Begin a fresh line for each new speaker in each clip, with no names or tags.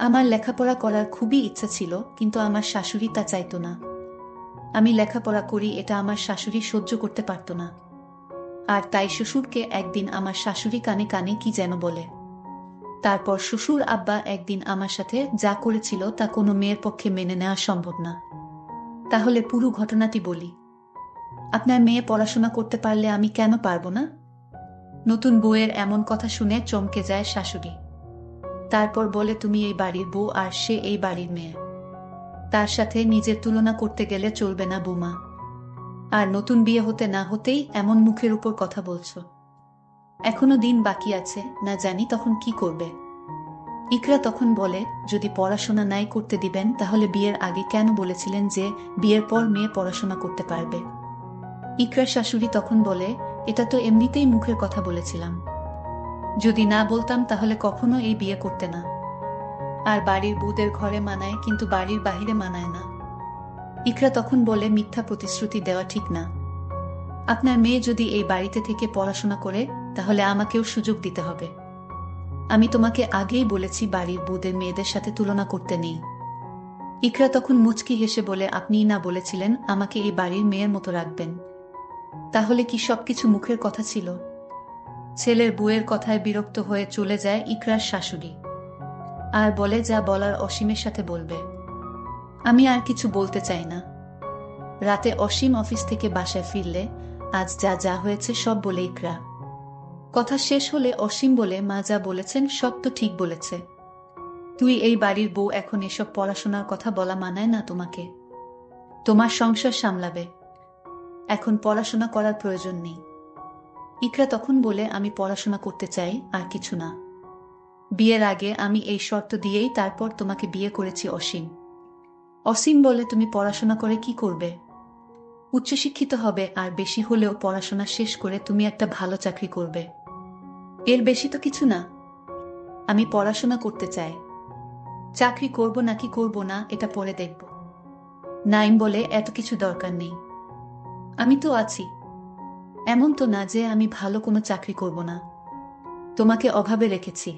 আমার লেখাপড়া করার খুবই ইচ্ছা ছিল, কিন্তু আমার শাশুড়ি তা চাইতো না। আমি লেখাপড়া করি এটা আমার শাশুড়ি সহ্য করতে পারত না। আর তাই শ্বশুরকে একদিন আমার শাশুড়ি কানে কানে কি যেন বলে। তারপর শ্বশুর আব্বা একদিন আমার সাথে যা করেছিল তা কোনো মেয়ের পক্ষে মেনে নেওয়া সম্ভব না। তাহলে পুরো ঘটনাটি বলি। আপনার মেয়ে পড়াশোনা করতে পারলে আমি কেন পারবো না? নতুন বউয়ের এমন কথা শুনে চমকে যায় শাশুড়ি। তারপর বলে, তুমি এই বাড়ির বউ আর সে এই বাড়ির মেয়ে। তার সাথে নিজের তুলনা করতে গেলে চলবে না বৌমা। আর নতুন বিয়ে হতে না হতেই এমন মুখের উপর কথা বলছো। এখনো দিন বাকি আছে, না জানি তখন কি করবে। ইকরা তখন বলে, যদি পড়াশোনা নাই করতে দিবেন তাহলে বিয়ের আগে কেন বলেছিলেন যে বিয়ের পর মেয়ে পড়াশোনা করতে পারবে? ইকরার শাশুড়ি তখন বলে, এটা তো এমনিতেই মুখের কথা বলেছিলাম। যদি না বলতাম তাহলে কখনো এই বিয়ে করতে না। আর বাড়ির বউদের ঘরে মানায়, কিন্তু বাড়ির বাহিরে মানায় না। ইকরা তখন বলে, মিথ্যা প্রতিশ্রুতি দেওয়া ঠিক না। আপনার মেয়ে যদি এই বাড়িতে থেকে পড়াশোনা করে তাহলে আমাকেও সুযোগ দিতে হবে। আমি তোমাকে আগেই বলেছি বাড়ির বউদের মেয়েদের সাথে তুলনা করতে নেই। ইকরা তখন মুচকি হেসে বলে, আপনিই না বলেছিলেন আমাকে এই বাড়ির মেয়ের মতো রাখবেন? তাহলে কি সবকিছু মুখের কথা ছিল? ছেলের বউয়ের কথায় বিরক্ত হয়ে চলে যায় ইকরার শাশুড়ি। আর বলে, যা বলার অসীমের সাথে বলবে। আমি আর কিছু বলতে চাই না। রাতে অসীম অফিস থেকে বাসায় ফিরলে আজ যা যা হয়েছে সব বলে ইকরা। কথা শেষ হলে অসীম বলে, মা যা বলেছেন সব তো ঠিক বলেছে। তুই এই বাড়ির বউ, এখন এসব পড়াশোনার কথা বলা মানায় না তোমাকে। তোমার সংসার সামলাবে, এখন পড়াশোনা করার প্রয়োজন নেই। ইকরা তখন বলে, আমি পড়াশোনা করতে চাই, আর কিছু না। বিয়ের আগে আমি এই শর্ত দিয়েই তারপর তোমাকে বিয়ে করেছি অসীম। অসীম বলে, তুমি পড়াশোনা করে কি করবে? উচ্চশিক্ষিত হবে, আর বেশি হলেও পড়াশোনা শেষ করে তুমি একটা ভালো চাকরি করবে। এর বেশি তো কিছু না। আমি পড়াশোনা করতে চাই। চাকরি করব নাকি করব না এটা পরে দেখব। নাইম বলে, এত কিছু দরকার নেই। আমি তো আছি। এমন তো না যে আমি ভালো কোনো চাকরি করব না। তোমাকে অভাবে রেখেছি।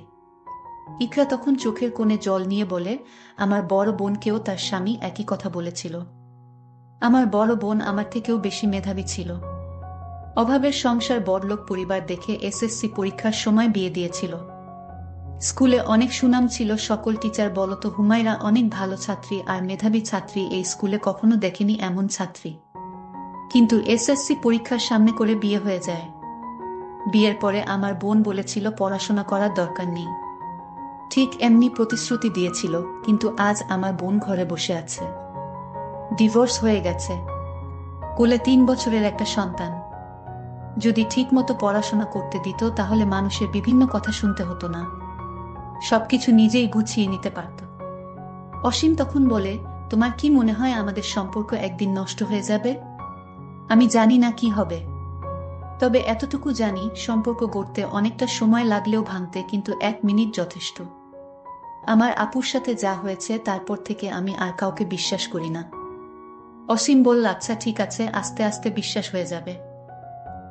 ইকরা তখন চোখের কোণে জল নিয়ে বলে, আমার বড় বোনকেও তার স্বামী একই কথা বলেছিল। আমার বড় বোন আমার থেকেও বেশি মেধাবী ছিল। অভাবের সংসার, বড়লোক পরিবার দেখে এসএসসি পরীক্ষার সময় বিয়ে দিয়েছিল। স্কুলে অনেক সুনাম ছিল, সকল টিচার বলতো হুমায়রা অনেক ভালো ছাত্রী আর মেধাবী ছাত্রী, এই স্কুলে কখনো দেখেনি এমন ছাত্রী। কিন্তু এসএসসি পরীক্ষার সামনে করে বিয়ে হয়ে যায়। বিয়ের পরে আমার বোন বলেছিল পড়াশোনা করার দরকার নেই। ঠিক এমনি প্রতিশ্রুতি দিয়েছিল, কিন্তু আজ আমার বোন ঘরে বসে আছে। ডিভোর্স হয়ে গেছে, কোলে 3 বছরের একটা সন্তান। যদি ঠিকমতো পড়াশোনা করতে দিত তাহলে মানুষের বিভিন্ন কথা শুনতে হতো না, সবকিছু নিজেই গুছিয়ে নিতে পারত। অসীম তখন বলে, তোমার কি মনে হয় আমাদের সম্পর্ক একদিন নষ্ট হয়ে যাবে? আমি জানি না কি হবে, তবে এতটুকু জানি সম্পর্ক গড়তে অনেকটা সময় লাগলেও ভাঙতে কিন্তু 1 মিনিট যথেষ্ট। আমার আপুর সাথে যা হয়েছে তারপর থেকে আমি আর কাউকে বিশ্বাস করি না। অসীম বলল, আচ্ছা ঠিক আছে, আস্তে আস্তে বিশ্বাস হয়ে যাবে।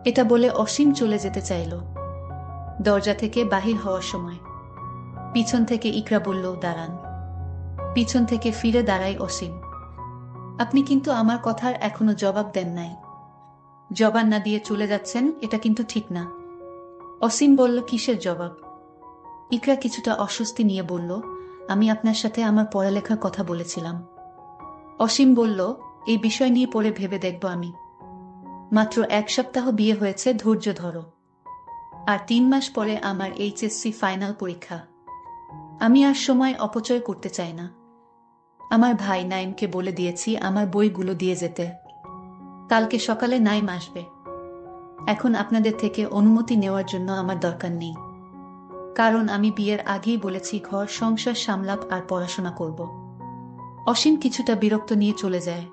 এটা বলে অসীম চলে যেতে চাইল। দরজা থেকে বাহির হওয়ার সময় পিছন থেকে ইকরা বলল, দাঁড়ান। পিছন থেকে ফিরে দাঁড়ায় অসীম। আপনি কিন্তু আমার কথার এখনো জবাব দেন নাই। জবাব না দিয়ে চলে যাচ্ছেন, এটা কিন্তু ঠিক না। অসীম বলল, কিসের জবাব? ইকরা কিছুটা অস্বস্তি নিয়ে বলল, আমি আপনার সাথে আমার পড়ালেখার কথা বলেছিলাম। অসীম বলল, এই বিষয় নিয়ে পরে ভেবে দেখব আমি। মাত্র 1 সপ্তাহ বিয়ে হয়েছে, ধৈর্য ধরো। আর 3 মাস পরে আমার এইচএসসি ফাইনাল পরীক্ষা। আমি আর সময় অপচয় করতে চাই না। আমার ভাই নাইমকে বলে দিয়েছি আমার বইগুলো দিয়ে যেতে। কালকে সকালে নাইম আসবে। এখন আপনাদের থেকে অনুমতি নেওয়ার জন্য আমার দরকার নেই, কারণ আমি বিয়ের আগেই বলেছি ঘর সংসার সামলাপ আর পড়াশোনা করব। অসীম কিছুটা বিরক্ত নিয়ে চলে যায়।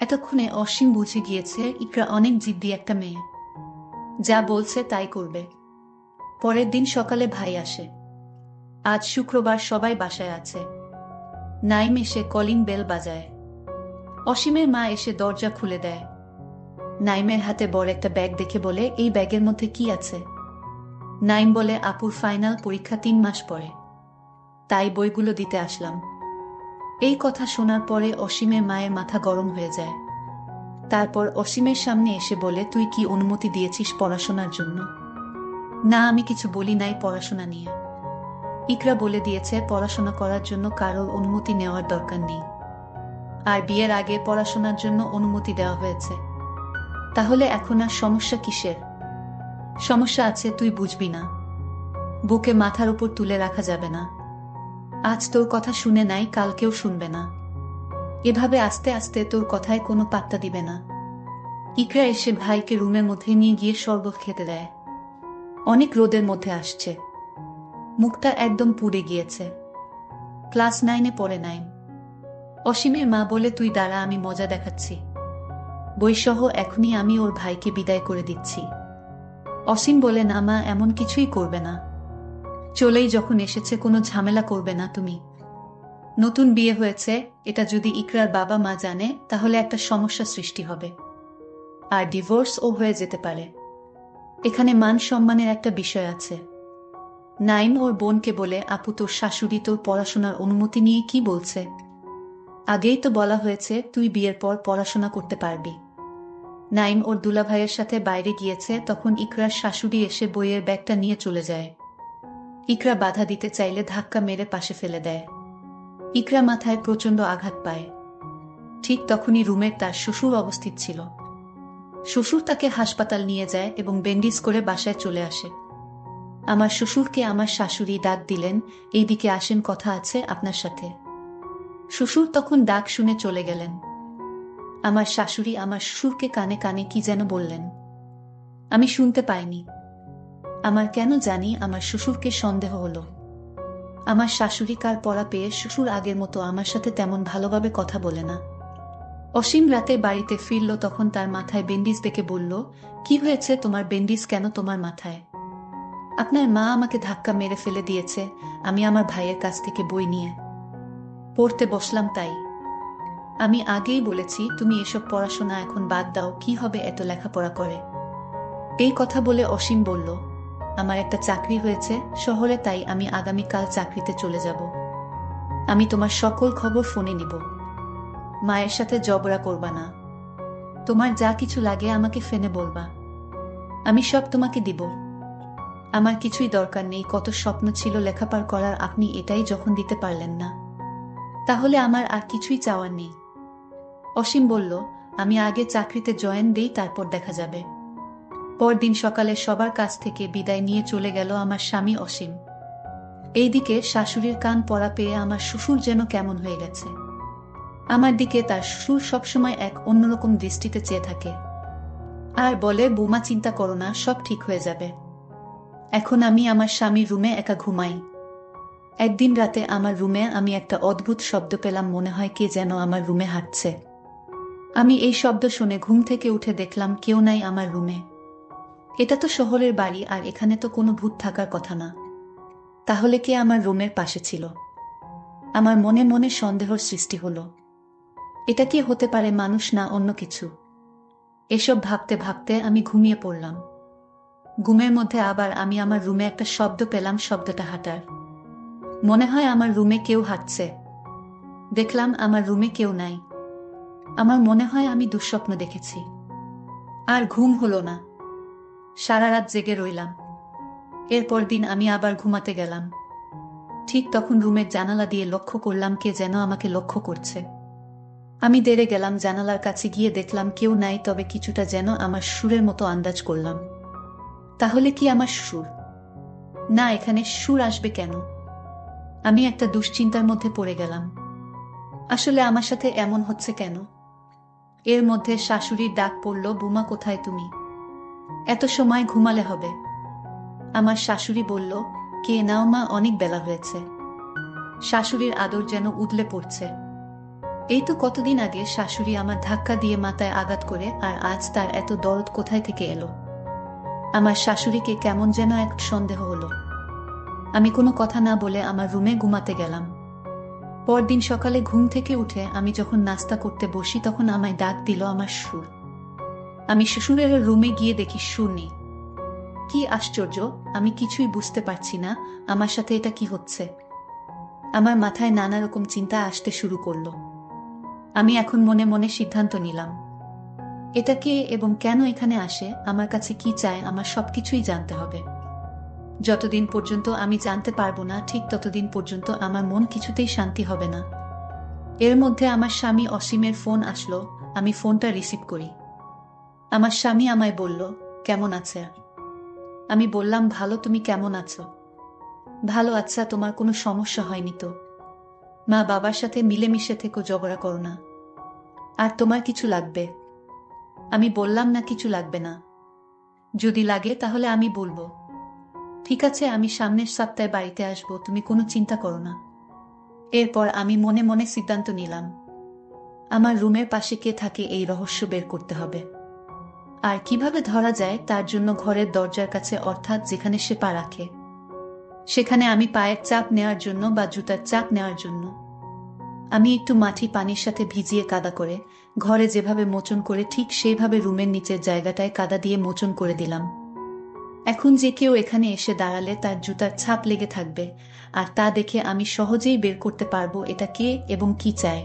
এতক্ষণে অসীম বুঝে গিয়েছে ইকরা অনেক জিদ্দি একটা মেয়ে, যা বলছে তাই করবে। পরের দিন সকালে ভাই আসে। আজ শুক্রবার, সবাই বাসায় আছে। নাইম এসে কলিং বেল বাজায়। অসীমের মা এসে দরজা খুলে দেয়। নাইমের হাতে বড় একটা ব্যাগ দেখে বলে, এই ব্যাগের মধ্যে কি আছে? নাইম বলে, আপুর ফাইনাল পরীক্ষা 3 মাস পরে। তাই বইগুলো দিতে আসলাম। এই কথা শোনার পরে অসীমের মায়ের মাথা গরম হয়ে যায়। তারপর অসীমের সামনে এসে বলে, তুই কি অনুমতি দিয়েছিস পড়াশোনার জন্য? না, আমি কিছু বলি নাই পড়াশোনা নিয়ে। ইকরা বলে দিয়েছে পড়াশোনা করার জন্য কারোর অনুমতি নেওয়ার দরকার নেই। আর বিয়ের আগে পড়াশোনার জন্য অনুমতি দেওয়া হয়েছে। তাহলে এখন আর সমস্যা কিসের? সমস্যা আছে, তুই বুঝবি না। বুকে মাথার উপর তুলে রাখা যাবে না। আজ তোর কথা শুনে নাই, কালকেও শুনবে না। এভাবে আস্তে আস্তে তোর কথায় কোনো পাত্তা দিবে না। ইকরা এসে ভাইকে রুমের মধ্যে নিয়ে গিয়ে শরবত খেতে দেয়। অনেক রোদের মধ্যে আসছে, মুখটা একদম পুড়ে গিয়েছে। ক্লাস 9-এ পড়ে 9। অসীমের মা বলে, তুই দাঁড়া, আমি মজা দেখাচ্ছি। বইসহ এখনই আমি ওর ভাইকে বিদায় করে দিচ্ছি। অসীম বলে, না মা, এমন কিছুই করবে না। চলেই যখন এসেছে কোনো ঝামেলা করবে না তুমি। নতুন বিয়ে হয়েছে, এটা যদি ইকরার বাবা মা জানে তাহলে একটা সমস্যা সৃষ্টি হবে, আর ডিভোর্সও হয়ে যেতে পারে। এখানে মান সম্মানের একটা বিষয় আছে। নাইম ওর বোনকে বলে, আপু, তোর শাশুড়ি তোর পড়াশোনার অনুমতি নিয়ে কি বলছে? আগেই তো বলা হয়েছে তুই বিয়ের পর পড়াশোনা করতে পারবি। নাইম ওর দুলাভাইয়ের সাথে বাইরে গিয়েছে, তখন ইকরার শাশুড়ি এসে বইয়ের ব্যাগটা নিয়ে চলে যায়। ইকরা বাধা দিতে চাইলে ধাক্কা মেরে পাশে ফেলে দেয়। ইকরা মাথায় প্রচণ্ড আঘাত পায়। ঠিক তখনই রুমের তার শ্বশুর অবস্থিত ছিল। শ্বশুর তাকে হাসপাতাল নিয়ে যায় এবং ব্যান্ডেজ করে বাসায় চলে আসে। আমার শ্বশুরকে আমার শাশুড়ি ডাক দিলেন, এইদিকে আসেন, কথা আছে আপনার সাথে। শ্বশুর তখন ডাক শুনে চলে গেলেন। আমার শাশুড়ি আমার শ্বশুরকে কানে কানে কি যেন বললেন। আমি শুনতে পাইনি। আমার কেন জানি আমার শ্বশুরকে সন্দেহ হলো। আমার শাশুড়ি কার পড়া পেয়ে শ্বশুর আগের মতো আমার সাথে তেমন ভালোভাবে কথা বলে না। অসীম রাতে বাড়িতে ফিরল, তখন তার মাথায় ব্যান্ডেজ দেখে বলল, কি হয়েছে তোমার, ব্যান্ডেজ কেন তোমার মাথায়? আপনার মা আমাকে ধাক্কা মেরে ফেলে দিয়েছে, আমি আমার ভাইয়ের কাছ থেকে বই নিয়ে পড়তে বসলাম তাই। আমি আগেই বলেছি তুমি এসব পড়াশোনা এখন বাদ দাও, কি হবে এত লেখাপড়া করে? এই কথা বলে অসীম বলল, আমার একটা চাকরি হয়েছে শহরে, তাই আমি আগামীকাল চাকরিতে চলে যাব। আমি তোমার সকল খবর ফোনে নিব। মায়ের সাথে ঝগড়া করবা না। তোমার যা কিছু লাগে আমাকে ফোনে বলবা, আমি সব তোমাকে দিব। আমার কিছুই দরকার নেই। কত স্বপ্ন ছিল লেখাপড়া করার, আপনি এটাই যখন দিতে পারলেন না, তাহলে আমার আর কিছুই চাওয়ার নেই। অসীম বলল, আমি আগে চাকরিতে জয়েন দেই, তারপর দেখা যাবে। পরদিন সকালে সবার কাছ থেকে বিদায় নিয়ে চলে গেল আমার স্বামী অসীম। এইদিকে শাশুড়ির কান পড়া পেয়ে আমার শ্বশুর যেন কেমন হয়ে গেছে। আমার দিকে তার শ্বশুর সবসময় এক অন্যরকম দৃষ্টিতে চেয়ে থাকে আর বলে, বৌমা চিন্তা করো না, সব ঠিক হয়ে যাবে। এখন আমি আমার স্বামীর রুমে একা ঘুমাই। একদিন রাতে আমার রুমে আমি একটা অদ্ভুত শব্দ পেলাম, মনে হয় কে যেন আমার রুমে হাঁটছে। আমি এই শব্দ শুনে ঘুম থেকে উঠে দেখলাম কেউ নাই আমার রুমে। এটা তো শহরের বাড়ি, আর এখানে তো কোনো ভূত থাকার কথা না। তাহলে কে আমার রুমের পাশে ছিল? আমার মনে মনে সন্দেহের সৃষ্টি হলো। এটা কি হতে পারে, মানুষ না অন্য কিছু? এসব ভাবতে ভাবতে আমি ঘুমিয়ে পড়লাম। ঘুমের মধ্যে আবার আমি আমার রুমে একটা শব্দ পেলাম, শব্দটা হাঁটার। মনে হয় আমার রুমে কেউ হাঁটছে। দেখলাম আমার রুমে কেউ নাই। আমার মনে হয় আমি দুঃস্বপ্ন দেখেছি। আর ঘুম হলো না। সারা রাত জেগে রইলাম। এরপর দিন আমি আবার ঘুমাতে গেলাম। ঠিক তখন রুমের জানালা দিয়ে লক্ষ্য করলাম কে যেন আমাকে লক্ষ্য করছে। আমি দেরে গেলাম, জানালার কাছে গিয়ে দেখলাম কেউ নাই, তবে কিছুটা যেন আমার সুরের মতো আন্দাজ করলাম। তাহলে কি আমার সুর? না, এখানে সুর আসবে কেন? আমি একটা দুশ্চিন্তার মধ্যে পড়ে গেলাম। আসলে আমার সাথে এমন হচ্ছে কেন? এর মধ্যে শাশুড়ির ডাক পড়ল, বুমা কোথায় তুমি? এত সময় ঘুমালে হবে। আমার শাশুড়ি বলল, কে নাও মা, অনেক বেলা হয়েছে। শাশুড়ির আদর যেন উদলে পড়ছে। এই তো কতদিন আগে শাশুড়ি আমার ধাক্কা দিয়ে মাথায় আঘাত করে, আর আজ তার এত দরদ কোথায় থেকে এলো? আমার শাশুড়িকে কেমন যেন এক সন্দেহ হলো। আমি কোনো কথা না বলে আমার রুমে ঘুমাতে গেলাম। পরদিন সকালে ঘুম থেকে উঠে আমি যখন নাস্তা করতে বসি, তখন আমায় ডাক দিল আমার সুর। আমি শ্বশুরের রুমে গিয়ে দেখি সুর নেই। কি আশ্চর্য, আমি কিছুই বুঝতে পারছি না, আমার সাথে এটা কি হচ্ছে? আমার মাথায় নানা রকম চিন্তা আসতে শুরু করলো। আমি এখন মনে মনে সিদ্ধান্ত নিলাম, এটা কে এবং কেন এখানে আসে, আমার কাছে কি চায়, আমার সবকিছুই জানতে হবে। যতদিন পর্যন্ত আমি জানতে পারবো না, ঠিক ততদিন পর্যন্ত আমার মন কিছুতেই শান্তি হবে না। এর মধ্যে আমার স্বামী অসীমের ফোন আসলো। আমি ফোনটা রিসিভ করি। আমার স্বামী আমায় বলল, কেমন আছে? আমি বললাম, ভালো, তুমি কেমন আছো? ভালো। আচ্ছা, তোমার কোনো সমস্যা হয়নি তো? মা বাবার সাথে মিলেমিশে থেকো, ঝগড়া করো না। আর তোমার কিছু লাগবে? আমি বললাম, না, কিছু লাগবে না। যদি লাগে তাহলে আমি বলবো। ঠিক আছে, আমি সামনের সপ্তাহে বাড়িতে আসবো, তুমি কোনো চিন্তা করো না। এরপর আমি মনে মনে সিদ্ধান্ত নিলাম, আমার রুমের পাশে কে থাকে এই রহস্য বের করতে হবে। আর কিভাবে ধরা যায় তার জন্য ঘরের দরজার কাছে, অর্থাৎ যেখানে সে পা রাখে, সেখানে আমি পায়ের চাপ নেওয়ার জন্য বা জুতার চাপ নেওয়ার জন্য আমি একটু মাটি পানির সাথে ভিজিয়ে কাদা করে ঘরে যেভাবে মোচন করে, ঠিক সেইভাবে রুমের নিচের জায়গাটায় কাদা দিয়ে মোচন করে দিলাম। এখন যে কেউ এখানে এসে দাঁড়ালে তার জুতার ছাপ লেগে থাকবে, আর তা দেখে আমি সহজেই বের করতে পারবো এটা কে এবং কি চায়।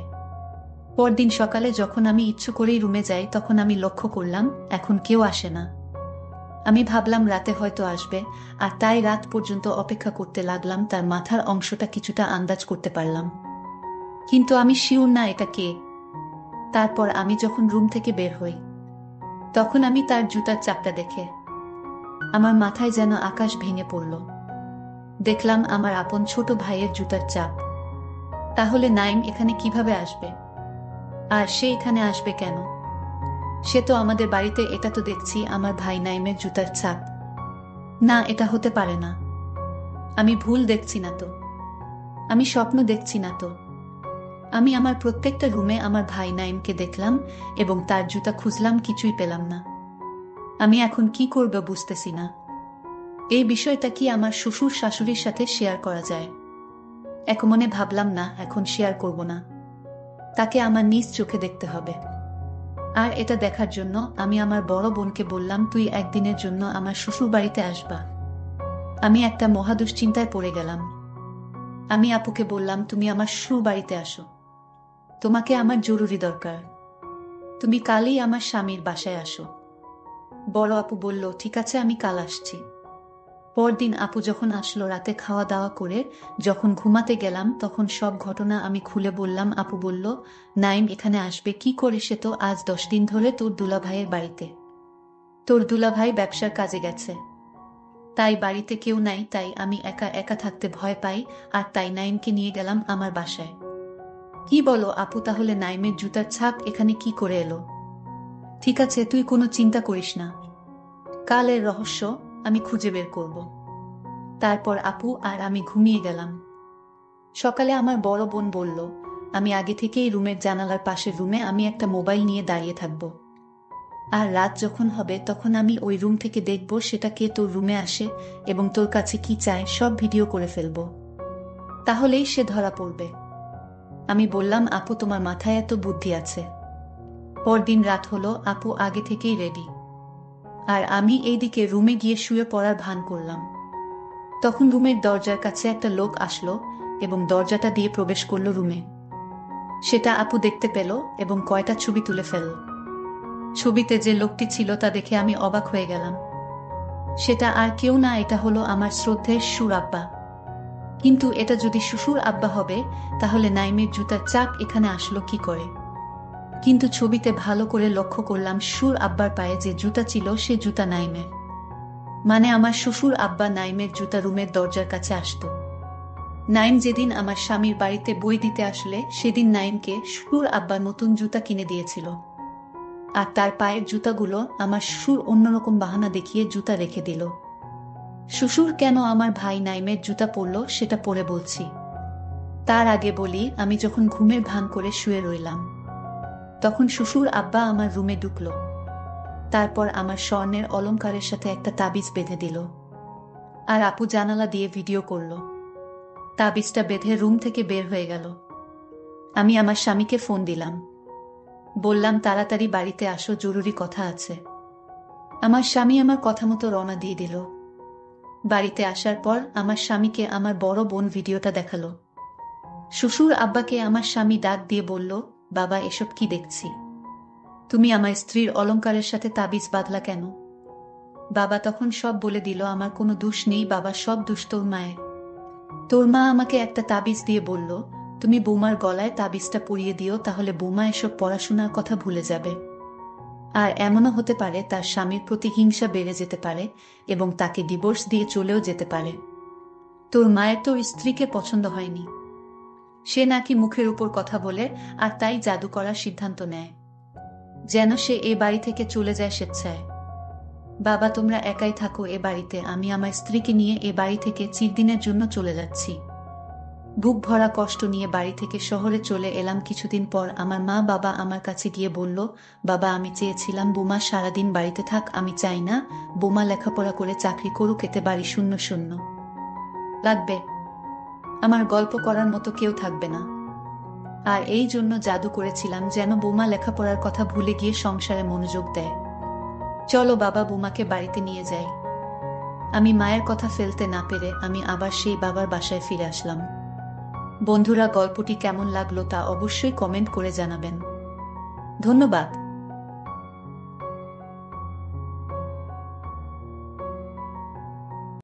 পরদিন সকালে যখন আমি ইচ্ছে করেই রুমে যাই, তখন আমি লক্ষ্য করলাম এখন কেউ আসে না। আমি ভাবলাম রাতে হয়তো আসবে, আর তাই রাত পর্যন্ত অপেক্ষা করতে লাগলাম। তার মাথার অংশটা কিছুটা আন্দাজ করতে পারলাম, কিন্তু আমি শিওর না এটা কে। তারপর আমি যখন রুম থেকে বের হই, তখন আমি তার জুতার চাপটা দেখে আমার মাথায় যেন আকাশ ভেঙে পড়ল। দেখলাম আমার আপন ছোট ভাইয়ের জুতার চাপ। তাহলে নাইম এখানে কিভাবে আসবে? আর সে এখানে আসবে কেন? সে তো আমাদের বাড়িতে, এটা তো দেখছি আমার ভাই নাইমের জুতার ছাপ। না, এটা হতে পারে না। আমি ভুল দেখছি না তো? আমি স্বপ্ন দেখছি না তো? আমি আমার প্রত্যেকটা রুমে আমার ভাই নাইমকে দেখলাম এবং তার জুতা খুঁজলাম, কিছুই পেলাম না। আমি এখন কি করব বুঝতেছি না। এই বিষয়টা কি আমার শ্বশুর শাশুড়ির সাথে শেয়ার করা যায়? এক মনে ভাবলাম, না, এখন শেয়ার করব না। তাকে আমার নিজ চোখে দেখতে হবে। আর এটা দেখার জন্য আমি আমার বড় বোনকে বললাম, তুই একদিনের জন্য আমার শ্বশুর বাড়িতে আসবা। আমি একটা মহা দুশ্চিন্তায় পড়ে গেলাম। আমি আপুকে বললাম, তুমি আমার শ্বশুর বাড়িতে আসো, তোমাকে আমার জরুরি দরকার। তুমি কালই আমার স্বামীর বাসায় আসো। বড় আপু বলল, ঠিক আছে, আমি কাল আসছি। পরদিন আপু যখন আসলো, রাতে খাওয়া দাওয়া করে যখন ঘুমাতে গেলাম, তখন সব ঘটনা আমি খুলে বললাম। আপু বলল, নাইম এখানে আসবে কি করে? সে তো আজ 10 দিন ধরে তোর দুলাভাইয়ের বাড়িতে। তোর দুলাভাই ব্যবসার কাজে গেছে, তাই বাড়িতে কেউ নাই, তাই আমি একা একা থাকতে ভয় পাই, আর তাই নাইমকে নিয়ে গেলাম আমার বাসায়। কি বলো আপু, তাহলে নাইমের জুতার ছাপ এখানে কি করে এলো? ঠিক আছে, তুই কোনো চিন্তা করিস না, কালের রহস্য আমি খুঁজে বের করব। তারপর আপু আর আমি ঘুমিয়ে গেলাম। সকালে আমার বড় বোন বলল, আমি আগে থেকেই রুমের জানালার পাশের রুমে আমি একটা মোবাইল নিয়ে দাঁড়িয়ে থাকব, আর রাত যখন হবে তখন আমি ওই রুম থেকে দেখব সেটা কে তোর রুমে আসে এবং তোর কাছে কি চায় সব ভিডিও করে ফেলব, তাহলেই সে ধরা পড়বে। আমি বললাম, আপু তোমার মাথায় এত বুদ্ধি আছে। পরদিন রাত হলো, আপু আগে থেকেই রেডি, আর আমি এইদিকে রুমে গিয়ে শুয়ে পড়ার ভান করলাম। তখন রুমের দরজার কাছে একটা লোক আসলো এবং দরজাটা দিয়ে প্রবেশ করলো রুমে। সেটা আপু দেখতে পেল এবং কয়টা ছবি তুলে ফেলল। ছবিতে যে লোকটি ছিল তা দেখে আমি অবাক হয়ে গেলাম। সেটা আর কেউ না, এটা হলো আমার শ্রদ্ধেয় শ্বশুর আব্বা। কিন্তু এটা যদি শ্বশুর আব্বা হবে, তাহলে নাইমের জুতার চাপ এখানে আসলো কি করে? কিন্তু ছবিতে ভালো করে লক্ষ্য করলাম, শ্বশুর আব্বার পায়ে যে জুতা ছিল সে জুতা নাইমের। মানে আমার শ্বশুর আব্বা নাইমের জুতা রুমের দরজার কাছে আসতো। নাইম যেদিন আমার স্বামীর বাড়িতে বই দিতে আসলে, সেদিন নাইমকে শ্বশুর আব্বা নতুন জুতা কিনে দিয়েছিল, আর তার পায়ের জুতাগুলো আমার শ্বশুর অন্যরকম বাহানা দেখিয়ে জুতা রেখে দিল। শ্বশুর কেন আমার ভাই নাইমের জুতা পরল সেটা পরে বলছি। তার আগে বলি, আমি যখন ঘুমের ভান করে শুয়ে রইলাম, তখন শ্বশুর আব্বা আমার রুমে ঢুকলো। তারপর আমার স্বর্ণের অলংকারের সাথে একটা তাবিজ বেঁধে দিল, আর আপু জানালা দিয়ে ভিডিও করলো। তাবিজটা বেঁধে রুম থেকে বের হয়ে গেল। আমি আমার স্বামীকে ফোন দিলাম, বললাম তাড়াতাড়ি বাড়িতে আসো, জরুরি কথা আছে। আমার স্বামী আমার কথা মতো রওনা দিয়ে দিল। বাড়িতে আসার পর আমার স্বামীকে আমার বড় বোন ভিডিওটা দেখালো। শ্বশুর আব্বাকে আমার স্বামী ডাক দিয়ে বলল, বাবা এসব কি দেখছি? তুমি আমার স্ত্রীর অলংকারের সাথে তাবিজ বাঁধলা কেন? বাবা তখন সব বলে দিল, আমার কোনো দোষ নেই বাবা, সব দোষ তোর মায়ের। তোর মা আমাকে একটা তাবিজ দিয়ে বলল, তুমি বৌমার গলায় তাবিজটা পরিয়ে দিও, তাহলে বৌমা এসব পড়াশোনার কথা ভুলে যাবে। আর এমনও হতে পারে তার স্বামীর প্রতি হিংসা বেড়ে যেতে পারে এবং তাকে ডিভোর্স দিয়ে চলেও যেতে পারে। তোর মায়ের তোর স্ত্রীকে পছন্দ হয়নি, সে নাকি মুখের উপর কথা বলে, আর তাই জাদু করার সিদ্ধান্ত নেয় যেন সে এ বাড়ি থেকে চলে যায় স্বেচ্ছায়। বাবা তোমরা একাই থাকো এ বাড়িতে, আমি আমার স্ত্রীকে নিয়ে এ বাড়ি থেকে চিরদিনের জন্য চলে যাচ্ছি। বুক ভরা কষ্ট নিয়ে বাড়ি থেকে শহরে চলে এলাম। কিছুদিন পর আমার মা বাবা আমার কাছে গিয়ে বলল, বাবা আমি চেয়েছিলাম বোমা সারাদিন বাড়িতে থাক, আমি চাই না বোমা লেখাপড়া করে চাকরি করুক, এতে বাড়ি শূন্য শূন্য লাগবে, আমার গল্প করার মতো কেউ থাকবে না। আর এই জন্য জাদু করেছিলাম যেন বোমা লেখাপড়ার কথা ভুলে গিয়ে সংসারে মনোযোগ দেয়। চলো বাবা বোমাকে বাড়িতে নিয়ে যাই। আমি মায়ের কথা ফেলতে না পেরে আমি আবার সেই বাবার বাসায় ফিরে আসলাম। বন্ধুরা, গল্পটি কেমন লাগলো তা অবশ্যই কমেন্ট করে জানাবেন। ধন্যবাদ।